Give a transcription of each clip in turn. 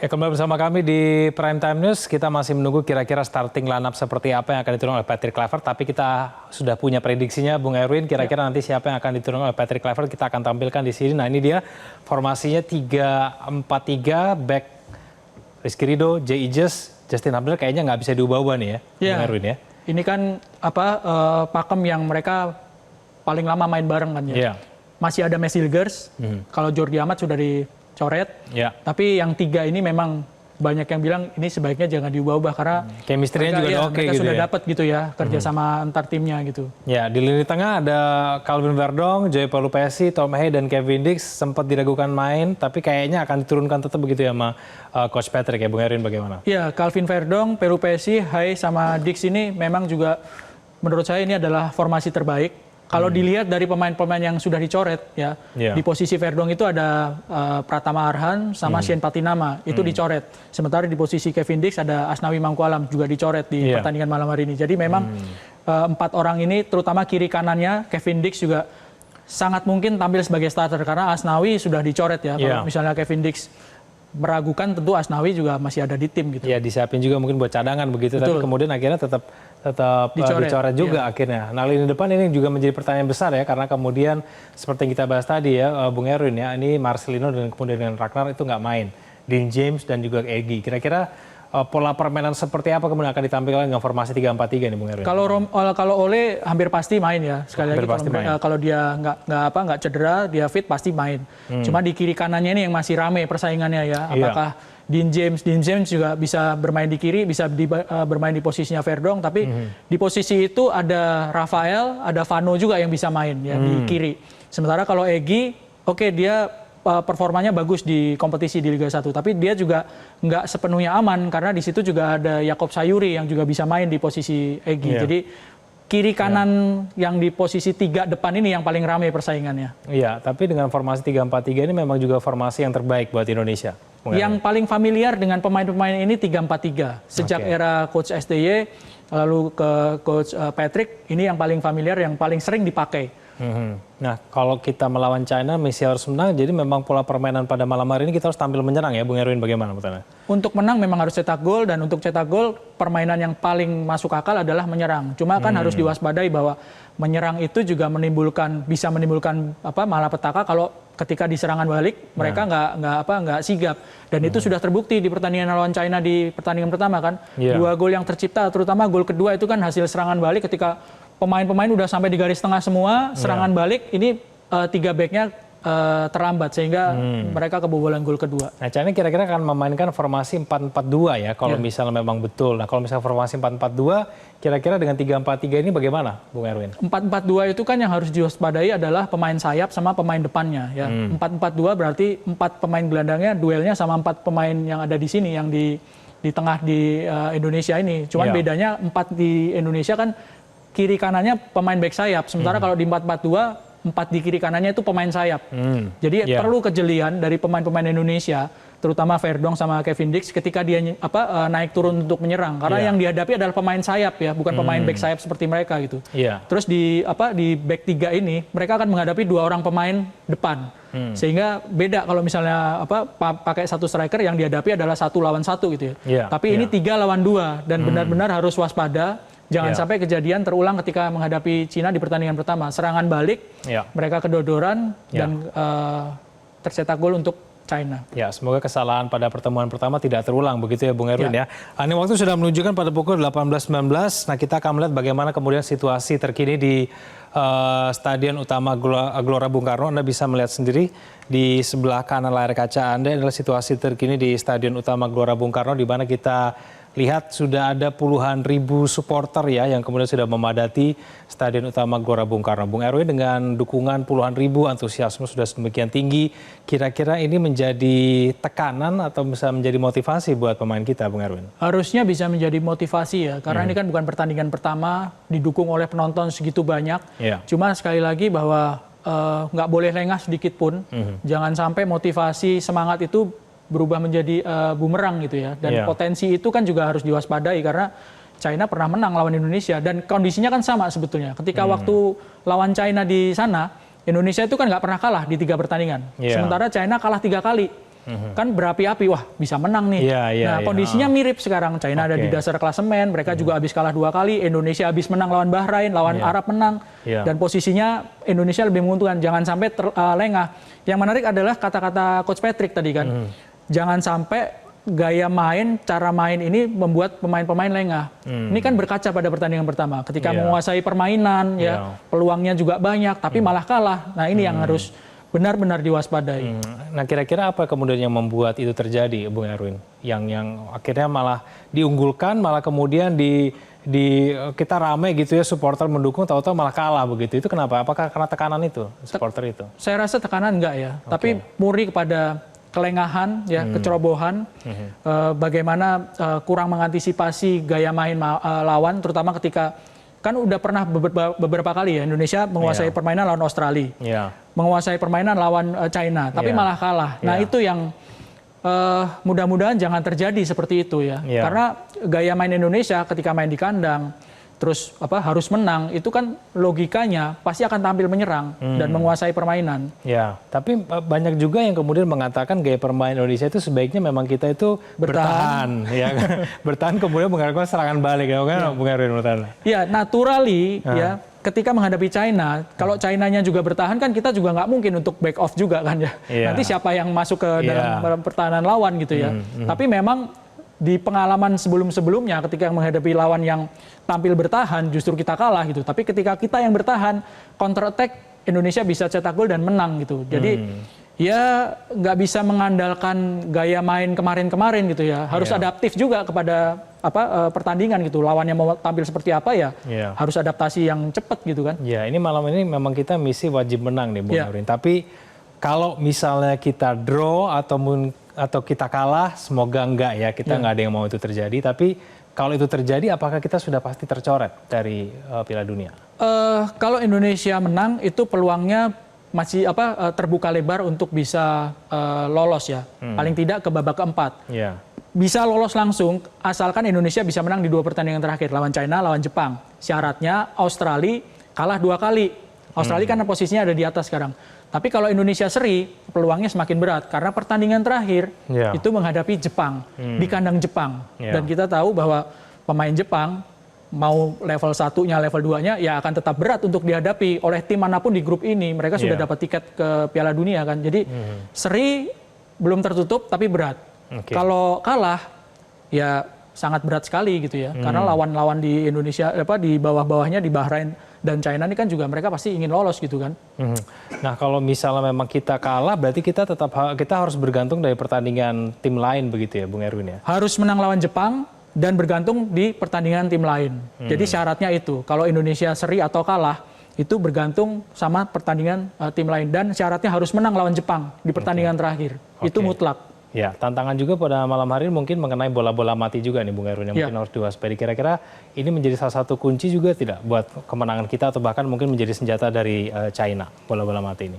Ya, kembali bersama kami di Prime Time News. Kita masih menunggu kira-kira starting lineup seperti apa yang akan diturunkan oleh Patrick Kluivert. Tapi kita sudah punya prediksinya, Bung Erwin. Kira-kira nanti siapa yang akan diturunkan oleh Patrick Kluivert kita akan tampilkan di sini. Nah, ini dia formasinya 3-4-3, back Rizky Ridho, Jay Ijes, Justin Hubner kayaknya nggak bisa diubah-ubah nih ya, Bung Erwin ya. Ini kan pakem yang mereka paling lama main bareng kan ya. Masih ada Messilgers, kalau Jordi Amat sudah dicoret, tapi yang tiga ini memang banyak yang bilang ini sebaiknya jangan diubah-ubah karena chemistry-nya juga oke mereka gitu sudah ya. dapat gitu ya kerja sama antar timnya gitu. Ya, di lini tengah ada Calvin Verdong, Joey Pelupessy, Tom Hay dan Kevin Dix sempat diragukan main, tapi kayaknya akan diturunkan tetap begitu ya sama Coach Patrick ya, Bung Erwin bagaimana? Ya, Calvin Verdong, Pelupessy, Hay sama Dix ini memang juga menurut saya ini adalah formasi terbaik. Kalau dilihat dari pemain-pemain yang sudah dicoret ya, di posisi Verdong itu ada Pratama Arhan sama Shane Patinama itu dicoret. Sementara di posisi Kevin Dix ada Asnawi Mangkualam juga dicoret di pertandingan malam hari ini. Jadi memang empat orang ini terutama kiri kanannya Kevin Dix juga sangat mungkin tampil sebagai starter karena Asnawi sudah dicoret ya. Kalau misalnya Kevin Dix meragukan tentu Asnawi juga masih ada di tim gitu. Ya, disiapin juga mungkin buat cadangan begitu. Betul. Tapi kemudian akhirnya tetap dicoret juga akhirnya. Nah, lini depan ini juga menjadi pertanyaan besar ya karena kemudian seperti yang kita bahas tadi ya, Bung Erwin ya, ini Marcelino dan kemudian dengan Ragnar itu nggak main. Dean James dan juga Egy. Kira-kira pola permainan seperti apa kemudian akan ditampilkan dengan formasi 3-4-3 nih, Bung Erwin? Kalau Ole hampir pasti main ya. Sekali lagi kalau dia nggak cedera, dia fit pasti main. Cuma di kiri kanannya ini yang masih rame persaingannya ya. Apakah Dean James juga bisa bermain di kiri, bisa bermain di posisinya Verdong, tapi di posisi itu ada Rafael, ada Vano juga yang bisa main ya di kiri. Sementara kalau Egy, dia performanya bagus di kompetisi di Liga 1, tapi dia juga nggak sepenuhnya aman karena di situ juga ada Yakob Sayuri yang juga bisa main di posisi Egy. Jadi kiri kanan yang di posisi 3 depan ini yang paling ramai persaingannya. Iya, tapi dengan formasi 3-4-3 ini memang juga formasi yang terbaik buat Indonesia. Yang paling familiar dengan pemain-pemain ini 3-4-3. Sejak era Coach STY lalu ke Coach Patrick, ini yang paling familiar, yang paling sering dipakai. Nah, kalau kita melawan China, Messi harus menang. Jadi memang pola permainan pada malam hari ini kita harus tampil menyerang ya, Bung Erwin, bagaimana menurut? Untuk menang memang harus cetak gol, dan untuk cetak gol permainan yang paling masuk akal adalah menyerang. Cuma kan harus diwaspadai bahwa menyerang itu juga bisa menimbulkan malapetaka kalau ketika di serangan balik mereka nggak sigap, dan itu sudah terbukti di pertandingan lawan China di pertandingan pertama kan. 2 gol yang tercipta, terutama gol kedua itu kan hasil serangan balik ketika pemain-pemain udah sampai di garis tengah semua, serangan balik ini 3 backnya terlambat sehingga mereka kebobolan gol kedua. Nah, China kira-kira akan memainkan formasi 4-4-2 ya kalau misalnya memang betul. Nah, kalau misalnya formasi 4-4-2 kira-kira dengan 3-4-3 ini bagaimana, Bung Erwin? 4-4-2 itu kan yang harus diwaspadai adalah pemain sayap sama pemain depannya ya. 4-4-2 berarti 4 pemain gelandangnya duelnya sama 4 pemain yang ada di sini yang di tengah di Indonesia ini. Cuman bedanya 4 di Indonesia kan kiri kanannya pemain back sayap, sementara kalau di 4-4-2 4 di kiri kanannya itu pemain sayap. Jadi perlu kejelian dari pemain-pemain Indonesia, terutama Verdong sama Kevin Dix ketika dia naik turun untuk menyerang, karena yang dihadapi adalah pemain sayap ya, bukan pemain back sayap seperti mereka gitu. Terus di back 3 ini mereka akan menghadapi 2 orang pemain depan. Sehingga beda kalau misalnya pakai 1 striker yang dihadapi adalah 1 lawan 1 gitu ya. Tapi ini 3 lawan 2 dan benar-benar harus waspada. Jangan sampai kejadian terulang ketika menghadapi Cina di pertandingan pertama. Serangan balik, mereka kedodoran dan tercetak gol untuk China. Ya, semoga kesalahan pada pertemuan pertama tidak terulang begitu ya, Bung Erwin ya. Ini waktu sudah menunjukkan pada pukul 18.19. Nah, kita akan melihat bagaimana kemudian situasi terkini di Stadion Utama Gelora Bung Karno. Anda bisa melihat sendiri di sebelah kanan layar kaca Anda adalah situasi terkini di Stadion Utama Gelora Bung Karno, di mana kita lihat sudah ada puluhan ribu supporter ya yang kemudian sudah memadati Stadion Utama Gelora Bung Karno. Bung Erwin, dengan dukungan puluhan ribu, antusiasme sudah sedemikian tinggi, kira-kira ini menjadi tekanan atau bisa menjadi motivasi buat pemain kita, Bung Erwin? Harusnya bisa menjadi motivasi ya, karena ini kan bukan pertandingan pertama didukung oleh penonton segitu banyak. Cuma sekali lagi bahwa nggak boleh lengah sedikit pun. Jangan sampai motivasi, semangat itu berubah menjadi bumerang gitu ya. Dan potensi itu kan juga harus diwaspadai karena China pernah menang lawan Indonesia dan kondisinya kan sama sebetulnya. Ketika waktu lawan China di sana, Indonesia itu kan nggak pernah kalah di 3 pertandingan. Sementara China kalah 3 kali. kan berapi-api, wah bisa menang nih. Kondisinya mirip sekarang. China ada di dasar klasemen, mereka juga habis kalah 2 kali, Indonesia habis menang lawan Bahrain, lawan Arab menang, dan posisinya Indonesia lebih menguntungkan. Jangan sampai lengah. Yang menarik adalah kata-kata Coach Patrick tadi kan, jangan sampai gaya main, cara main ini membuat pemain-pemain lengah. Ini kan berkaca pada pertandingan pertama. Ketika menguasai permainan, peluangnya juga banyak, tapi malah kalah. Nah ini yang harus benar-benar diwaspadai. Nah kira-kira apa kemudian yang membuat itu terjadi, Bung Erwin? Yang akhirnya malah diunggulkan, malah kemudian kita rame gitu ya, supporter mendukung, tahu-tahu malah kalah begitu. Itu kenapa? Apakah karena tekanan itu, supporter itu? Saya rasa tekanan enggak ya, tapi murni kepada kelengahan, ya, kecerobohan, bagaimana kurang mengantisipasi gaya main lawan, terutama ketika kan udah pernah beberapa kali ya Indonesia menguasai permainan lawan Australia, menguasai permainan lawan China, tapi malah kalah. Nah itu yang mudah-mudahan jangan terjadi seperti itu ya, karena gaya main Indonesia ketika main di kandang, terus harus menang, itu kan logikanya pasti akan tampil menyerang dan menguasai permainan. Ya, tapi banyak juga yang kemudian mengatakan gaya permainan Indonesia itu sebaiknya memang kita itu bertahan ya, bertahan kemudian mengharapkan serangan balik ya, kan Bung Erwin bertahan. Ya, naturally ya, ketika menghadapi China, kalau China-nya juga bertahan kan kita juga nggak mungkin untuk back off juga kan ya. Nanti siapa yang masuk ke dalam pertahanan lawan gitu ya. Tapi memang di pengalaman sebelum-sebelumnya ketika menghadapi lawan yang tampil bertahan justru kita kalah gitu. Tapi ketika kita yang bertahan, counter attack Indonesia bisa cetak gol dan menang gitu. Jadi ya nggak bisa mengandalkan gaya main kemarin-kemarin gitu ya. Harus adaptif juga kepada pertandingan gitu. Lawannya mau tampil seperti apa ya, harus adaptasi yang cepat gitu kan. Ya, ini malam ini memang kita misi wajib menang nih Bung Erwin. Tapi kalau misalnya kita draw atau kita kalah, semoga enggak ya, kita nggak ada yang mau itu terjadi. Tapi kalau itu terjadi, apakah kita sudah pasti tercoret dari Piala Dunia? Kalau Indonesia menang, itu peluangnya masih terbuka lebar untuk bisa lolos ya, paling tidak ke babak keempat. Bisa lolos langsung, asalkan Indonesia bisa menang di 2 pertandingan terakhir, lawan China, lawan Jepang. Syaratnya Australia kalah 2 kali. Australia kan posisinya ada di atas sekarang. Tapi kalau Indonesia seri, peluangnya semakin berat karena pertandingan terakhir itu menghadapi Jepang di kandang Jepang. Dan kita tahu bahwa pemain Jepang mau level 1-nya, level 2-nya ya akan tetap berat untuk dihadapi oleh tim manapun di grup ini. Mereka sudah dapat tiket ke Piala Dunia kan. Jadi seri belum tertutup tapi berat. Kalau kalah ya sangat berat sekali gitu ya. Karena lawan-lawan di Indonesia di bawah-bawahnya di Bahrain dan China ini kan juga mereka pasti ingin lolos gitu kan. Nah kalau misalnya memang kita kalah, berarti kita harus bergantung dari pertandingan tim lain begitu ya Bung Erwin ya? Harus menang lawan Jepang dan bergantung di pertandingan tim lain. Jadi syaratnya itu, kalau Indonesia seri atau kalah, itu bergantung sama pertandingan tim lain. Dan syaratnya harus menang lawan Jepang di pertandingan terakhir. Itu mutlak. Ya, tantangan juga pada malam hari ini mungkin mengenai bola-bola mati juga nih Bung Erwin, yang mungkin harus diwaspadai. Kira-kira ini menjadi salah satu kunci juga tidak buat kemenangan kita atau bahkan mungkin menjadi senjata dari China, bola-bola mati ini?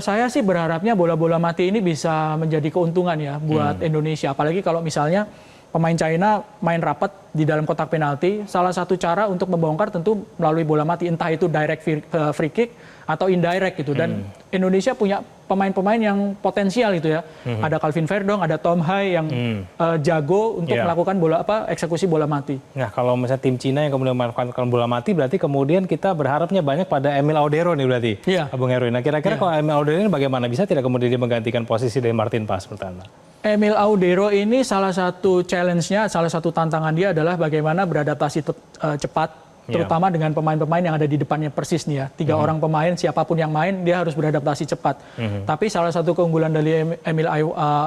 Saya sih berharapnya bola-bola mati ini bisa menjadi keuntungan ya buat Indonesia. Apalagi kalau misalnya pemain China main rapat di dalam kotak penalti, salah satu cara untuk membongkar tentu melalui bola mati, entah itu direct free kick atau indirect gitu. Dan Indonesia punya pemain-pemain yang potensial gitu ya. Ada Calvin Verdong, ada Tom Hai yang jago untuk melakukan eksekusi bola mati. Nah, kalau misalnya tim Cina yang kemudian melakukan bola mati, berarti kemudian kita berharapnya banyak pada Emil Audero nih berarti, Bung Erwin. Nah, kira-kira kalau Emil Audero ini bagaimana? Bisa tidak kemudian dia menggantikan posisi dari Martin Paes pertama? Emil Audero ini salah satu challenge-nya, salah satu tantangan dia adalah bagaimana beradaptasi cepat, terutama dengan pemain-pemain yang ada di depannya persis nih ya. 3 orang pemain, siapapun yang main, dia harus beradaptasi cepat. Tapi salah satu keunggulan dari Emil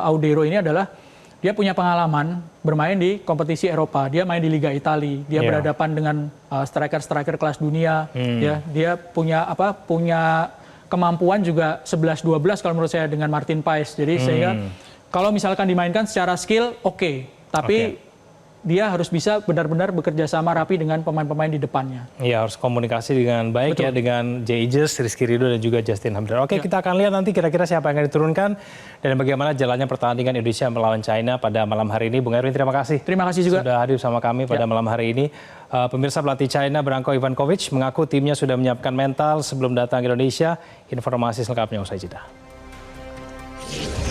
Audero ini adalah dia punya pengalaman bermain di kompetisi Eropa. Dia main di Liga Italia, dia berhadapan dengan striker-striker kelas dunia. Ya, dia punya kemampuan juga 11-12 kalau menurut saya dengan Martin Paes. Jadi sehingga kalau misalkan dimainkan secara skill, tapi dia harus bisa benar-benar bekerja sama rapi dengan pemain-pemain di depannya. Iya, harus komunikasi dengan baik ya dengan Jay Aegis, Rizky Ridho dan juga Justin Hamdan. Kita akan lihat nanti kira-kira siapa yang akan diturunkan dan bagaimana jalannya pertandingan Indonesia melawan China pada malam hari ini. Bung Erwin, terima kasih. Terima kasih juga sudah hadir bersama kami pada malam hari ini. Pemirsa, pelatih China Branko Ivankovic mengaku timnya sudah menyiapkan mental sebelum datang ke Indonesia. Informasi selengkapnya usai jeda.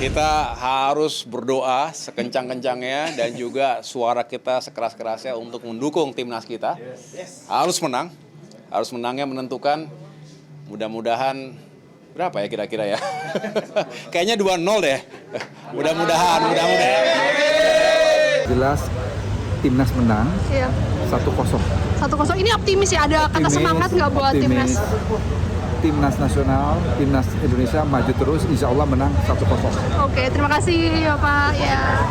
Kita harus berdoa sekencang-kencangnya dan juga suara kita sekeras-kerasnya untuk mendukung timnas kita. Harus menang. Harus menangnya menentukan. Mudah-mudahan berapa ya kira-kira ya? Kayaknya 2-0 deh. Mudah-mudahan. Jelas timnas menang. Iya. 1-0. 1-0. Ini optimis ya, ada kata semangat nggak buat timnas? Timnas nasional, timnas Indonesia maju terus, insya Allah menang 1-0. Oke, terima kasih Bapak. Ya.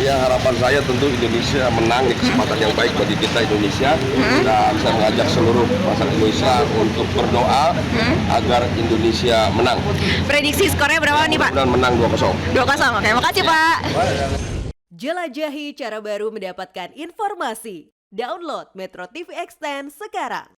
Ya, harapan saya tentu Indonesia menang di kesempatan yang baik bagi kita Indonesia. Dan saya mengajak seluruh masyarakat Indonesia untuk berdoa agar Indonesia menang. Prediksi skornya berapa nih Pak? Dan menang 2-0. 2-0, oke, makasih Pak. Jelajahi cara baru mendapatkan informasi. Download Metro TV Extend sekarang.